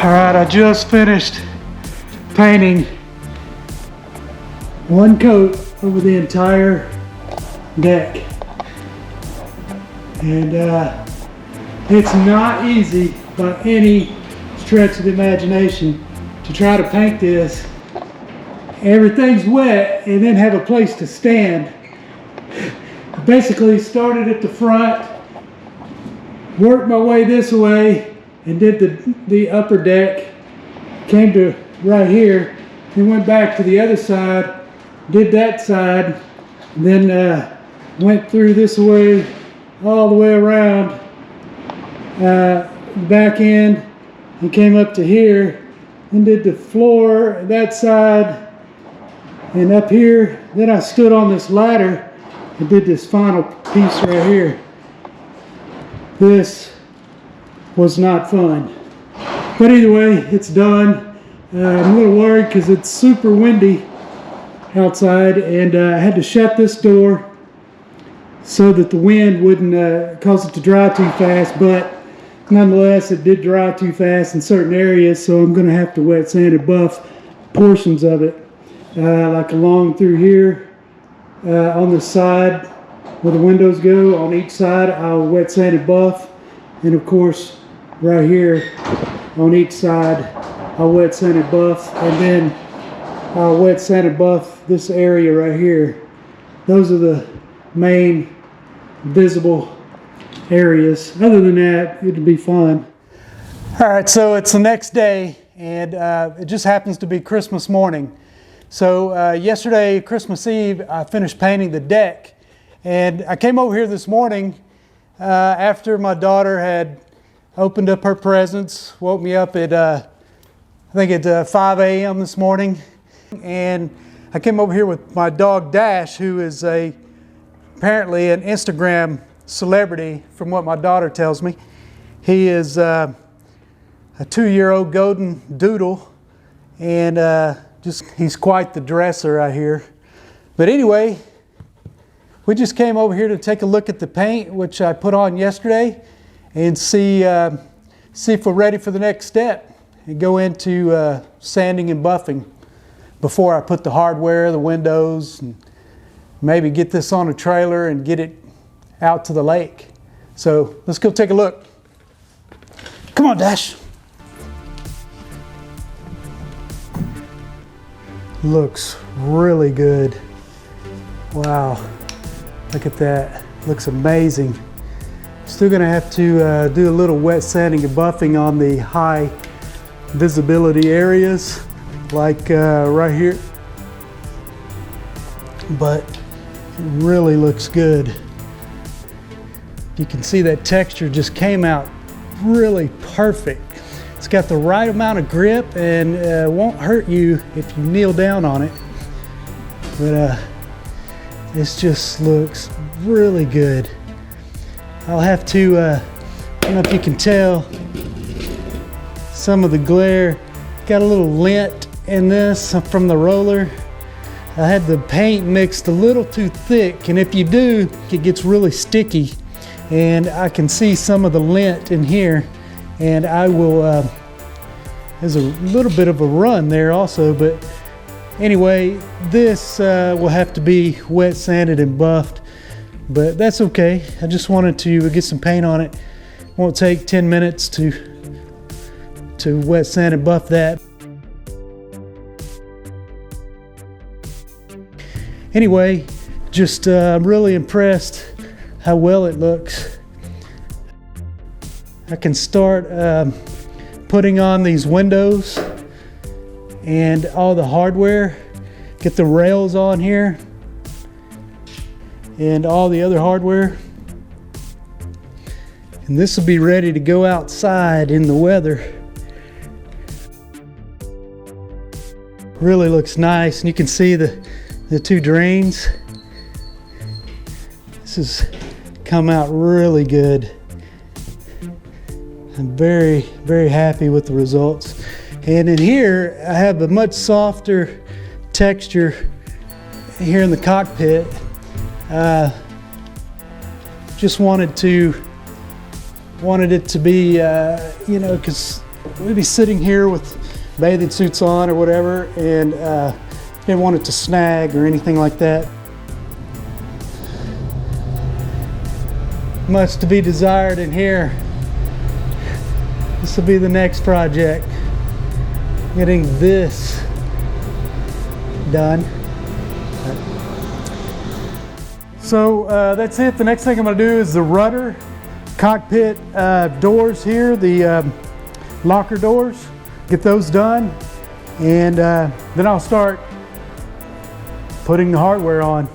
All right, I just finished painting one coat over the entire deck. And it's not easy by any stretch of the imagination to try to paint this. Everything's wet and then have a place to stand. Basically started at the front, worked my way this way, and did the upper deck, came to right here, then went back to the other side, did that side, and then went through this way, all the way around back end, and came up to here, and did the floor, that side, and up here. Then I stood on this ladder and did this final piece right here. This was not fun, but either way, it's done. I'm a little worried because it's super windy outside, and I had to shut this door so that the wind wouldn't cause it to dry too fast, but nonetheless it did dry too fast in certain areas, so I'm going to have to wet sand and buff portions of it, like along through here on the side where the windows go. On each side I'll wet sand and buff, and of course right here on each side I'll wet sand and buff, and then I'll wet sand and buff this area right here. Those are the main visible areas. Other than that, it'll be fun. All right, so it's the next day, and it just happens to be Christmas morning. So yesterday, Christmas Eve, I finished painting the deck, and I came over here this morning after my daughter had opened up her presents, woke me up at, I think at 5 a.m. this morning. And I came over here with my dog Dash, who is apparently an Instagram celebrity from what my daughter tells me. He is a 2-year-old golden doodle, and he's quite the dresser, I hear. But anyway, we just came over here to take a look at the paint, which I put on yesterday, and see if we're ready for the next step and go into sanding and buffing before I put the hardware, the windows, and maybe get this on a trailer and get it out to the lake. So let's go take a look. Come on, Dash. Looks really good. Wow, look at that. Looks amazing. Still gonna have to do a little wet sanding and buffing on the high visibility areas, like right here. But it really looks good. You can see that texture just came out really perfect. It's got the right amount of grip, and won't hurt you if you kneel down on it. But this just looks really good. I'll have to, I don't know if you can tell, some of the glare. Got a little lint in this from the roller. I had the paint mixed a little too thick, and if you do, it gets really sticky. And I can see some of the lint in here, and I will, there's a little bit of a run there also, but anyway, this will have to be wet sanded and buffed, but that's okay. I just wanted to get some paint on it. Won't take 10 minutes to wet sand and buff that. Anyway, just I'm really impressed how well it looks. I can start putting on these windows and all the hardware. Get the rails on here and all the other hardware. And this will be ready to go outside in the weather. Really looks nice, and you can see the two drains. This has come out really good. I'm very, very happy with the results. And in here, I have a much softer texture here in the cockpit. Just wanted it to be, you know, because we'd be sitting here with bathing suits on or whatever, and didn't want it to snag or anything like that. Much to be desired in here. This will be the next project, getting this done. So that's it. The next thing I'm going to do is the rudder cockpit doors here, the locker doors. Get those done, and then I'll start putting the hardware on.